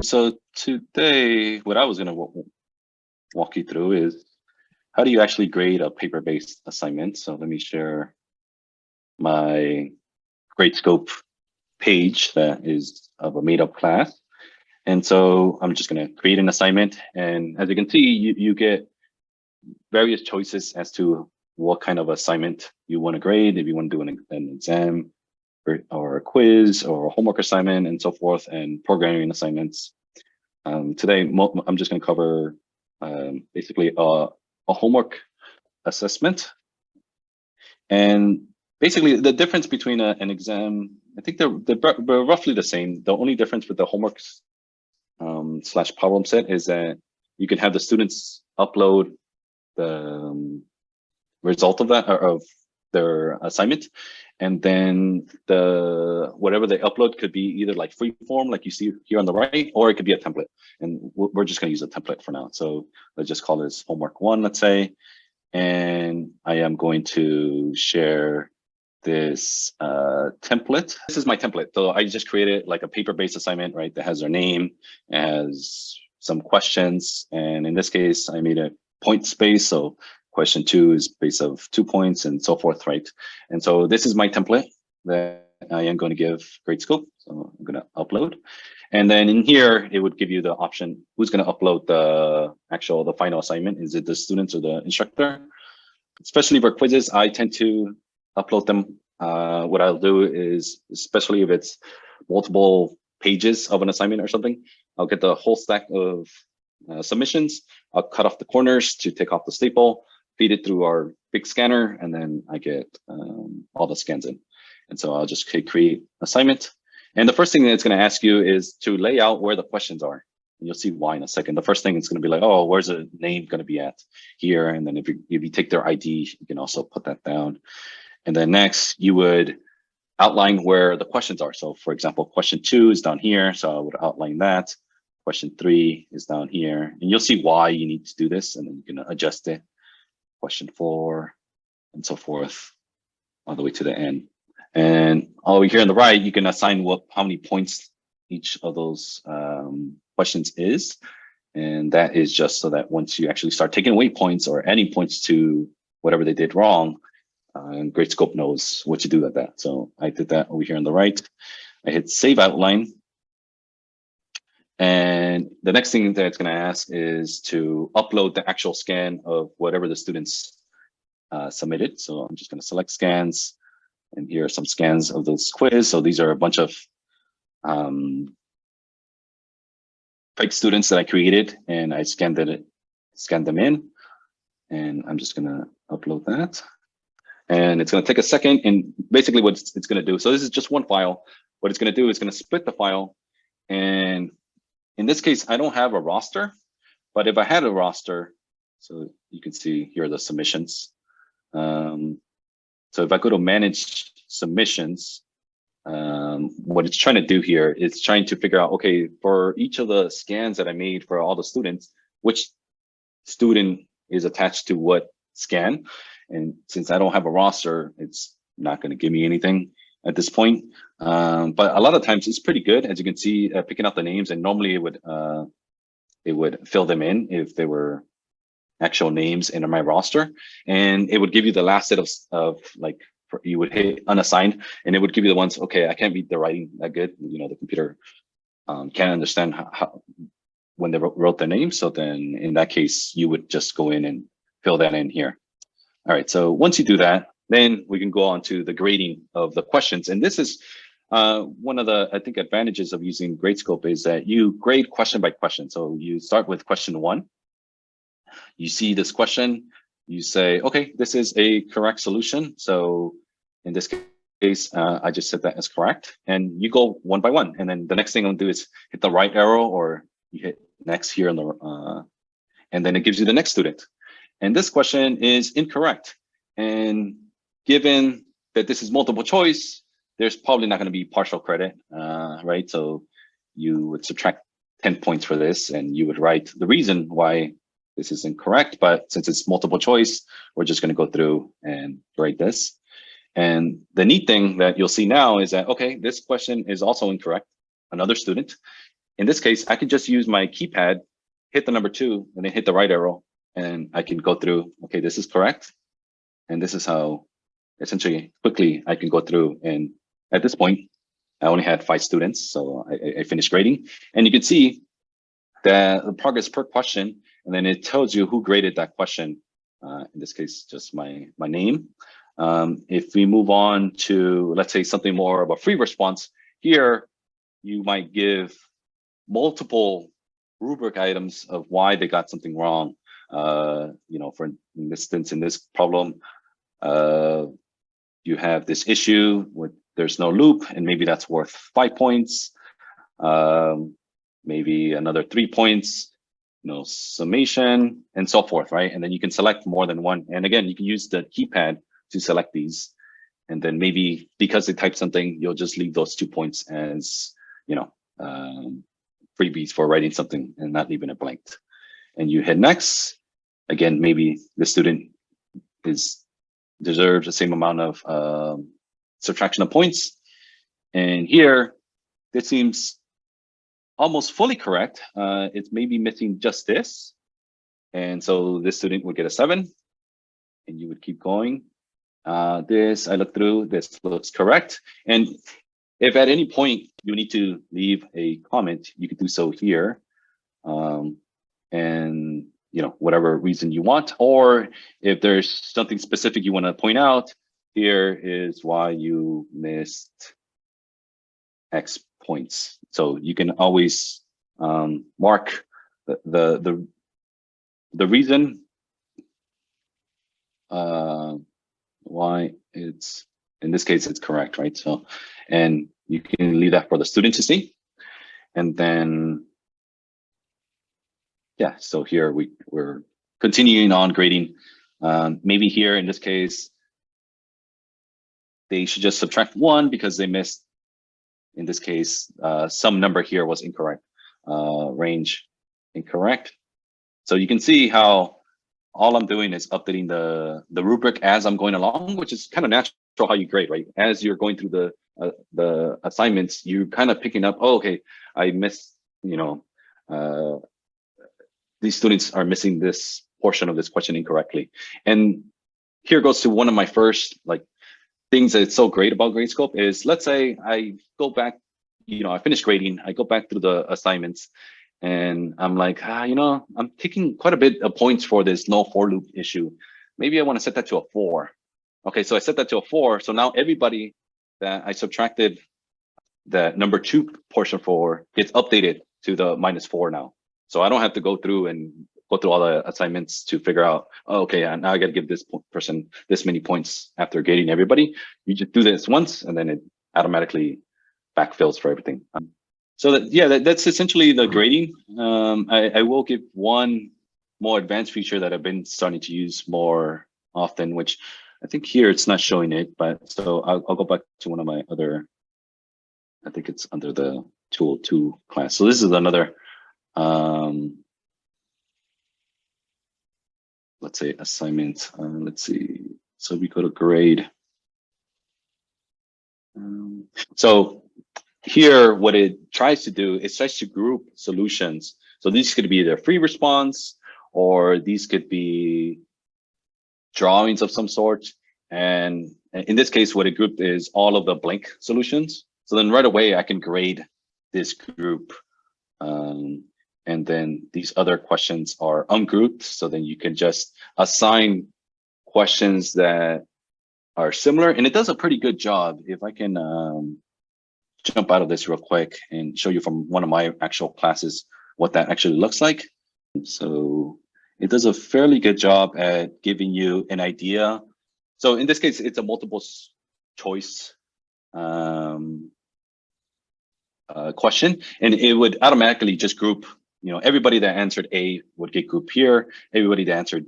So today, what I was going to walk you through is how do you actually grade a paper-based assignment? So let me share my Gradescope page that is of a made-up class. And so I'm just going to create an assignment. And as you can see, you get various choices as to what kind of assignment you want to grade, if you want to do an exam or a quiz or a homework assignment and so forth, and programming assignments. Today, I'm just going to cover basically a homework assessment. And basically the difference between an exam, I think they're roughly the same. The only difference with the homework slash problem set is that you can have the students upload the result of that, or of their assignment, and then whatever they upload could be either like free form, like you see here on the right, or it could be a template. And we're just going to use a template for now. So let's just call this homework 1, let's say. And I am going to share this template. This is my template. So I just created like a paper-based assignment, right? That has their name, has some questions. And in this case, I made a point space. So question 2 is base of 2 points and so forth, right? And so this is my template that I am going to give Gradescope. So I'm going to upload. And then in here, it would give you the option, who's going to upload the final assignment? Is it the students or the instructor? Especially for quizzes, I tend to upload them. What I'll do is, especially if it's multiple pages of an assignment or something, I'll get the whole stack of submissions. I'll cut off the corners to take off the staple, feed it through our big scanner, and then I get all the scans in. And so I'll just create assignment. And the first thing that it's going to ask you is to lay out where the questions are. And you'll see why in a second. The first thing it's going to be like, oh, where's the name going to be at? Here. And then if you take their ID, you can also put that down. And then next, you would outline where the questions are. So for example, question 2 is down here. So I would outline that. Question 3 is down here. And you'll see why you need to do this. And then you can adjust it. Question 4 and so forth all the way to the end. And all over here on the right, you can assign how many points each of those questions is. And that is just so that once you actually start taking away points or adding points to whatever they did wrong, and Gradescope knows what to do with that. So I did that over here on the right. I hit save outline. And the next thing that it's going to ask is to upload the actual scan of whatever the students submitted. So I'm just going to select scans. And here are some scans of those quiz. So these are a bunch of fake students that I created, and I scanned them in. And I'm just going to upload that. And it's going to take a second. And basically what it's going to do, so this is just one file. What it's going to do is going to split the file. And in this case, I don't have a roster, but if I had a roster, so you can see here are the submissions. So if I go to manage submissions, what it's trying to do here is trying to figure out, okay, for each of the scans that I made for all the students, which student is attached to what scan. And since I don't have a roster, it's not going to give me anything at this point. But a lot of times it's pretty good, as you can see, picking out the names. And normally it would fill them in if they were actual names in my roster, and it would give you the last set of like, you would hit unassigned, and it would give you the ones, okay, I can't read the writing that good, you know, the computer can't understand how when they wrote their name. So then in that case, you would just go in and fill that in here. All right, so once you do that, then we can go on to the grading of the questions. And this is one of the, I think, advantages of using Gradescope is that you grade question by question. So you start with question 1. You see this question, you say, okay, this is a correct solution. So in this case, I just set that as correct. And you go one by one. And then the next thing I'll do is hit the right arrow, or you hit next here on the, and then it gives you the next student. And this question is incorrect. And given that this is multiple choice, there's probably not going to be partial credit, right? So you would subtract 10 points for this, and you would write the reason why this is incorrect. But since it's multiple choice, we're just going to go through and write this. And the neat thing that you'll see now is that, okay, this question is also incorrect. Another student, in this case, I can just use my keypad, hit the number 2, and then hit the right arrow, and I can go through, okay, this is correct. And this is how essentially quickly I can go through. And at this point, I only had 5 students, so I finished grading. And you can see the progress per question, and then it tells you who graded that question. In this case, just my name. If we move on to, let's say, something more of a free response, here you might give multiple rubric items of why they got something wrong. You know, for instance, in this problem, you have this issue with there's no loop, and maybe that's worth 5 points. Maybe another 3 points, no summation, and so forth, right? And then you can select more than one. And again, you can use the keypad to select these. And then maybe because they type something, you'll just leave those 2 points as, you know, freebies for writing something and not leaving it blank. And you hit next. Again, maybe the student deserves the same amount of subtraction of points. And here, it seems almost fully correct. It's maybe missing just this. And so this student would get a 7, and you would keep going. This, I look through, this looks correct. And if at any point you need to leave a comment, you could do so here. And, you know, whatever reason you want, or if there's something specific you want to point out, here is why you missed X points. So you can always mark the reason why it's, in this case, it's correct, right? So, and you can leave that for the student to see. And then, yeah, so here we're continuing on grading. Maybe here in this case, they should just subtract 1 because they missed, in this case, some number here was incorrect, range incorrect. So you can see how all I'm doing is updating the rubric as I'm going along, which is kind of natural how you grade, right? As you're going through the assignments, you're kind of picking up, oh, okay, I missed, you know, these students are missing this portion of this question incorrectly. And here goes to one of my first things that's so great about Gradescope is, let's say I go back, you know, I finished grading, I go back through the assignments, and I'm like, you know, I'm taking quite a bit of points for this no for loop issue. Maybe I want to set that to a 4. Okay, so I set that to a 4. So now everybody that I subtracted the number 2 portion for gets updated to the -4 now. So I don't have to go through all the assignments to figure out, oh, okay, now I got to give this person this many points after grading everybody. You just do this once, and then it automatically backfills for everything. So that's essentially the grading. I will give one more advanced feature that I've been starting to use more often, which I think here it's not showing it, but so I'll go back to one of my other, I think it's under the tool 2 class. So this is another, let's say assignment. Let's see. So we go to grade. So here, what it tries to do is tries to group solutions. So these could be either free response, or these could be drawings of some sort. And in this case, what it grouped is all of the blank solutions. So then right away, I can grade this group. And then these other questions are ungrouped. So then you can just assign questions that are similar. And it does a pretty good job. If I can jump out of this real quick and show you from one of my actual classes what that actually looks like. So it does a fairly good job at giving you an idea. So in this case, it's a multiple choice question, and it would automatically just group, you know, everybody that answered A would get grouped here, everybody that answered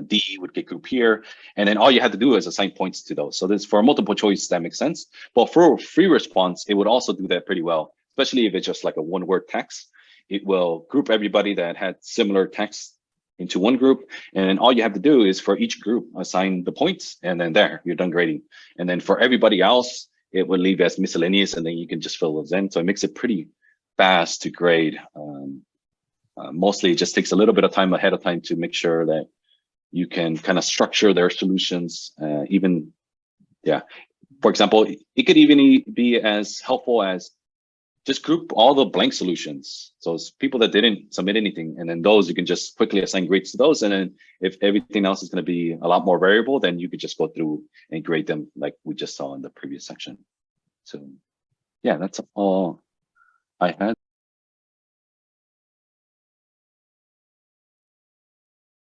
D would get grouped here, and then all you had to do is assign points to those. So this, for a multiple choice, that makes sense. But for free response, it would also do that pretty well, especially if it's just like a 1-word text. It will group everybody that had similar text into one group, and then all you have to do is for each group assign the points, and then there, you're done grading. And then for everybody else, it would leave as miscellaneous, and then you can just fill those in. So it makes it pretty fast to grade. Mostly it just takes a little bit of time ahead of time to make sure that you can kind of structure their solutions. Even, yeah, for example, it could even be as helpful as just group all the blank solutions. So it's people that didn't submit anything, and then those you can just quickly assign grades to those. And then if everything else is going to be a lot more variable, then you could just go through and grade them like we just saw in the previous section. So yeah, that's all I had.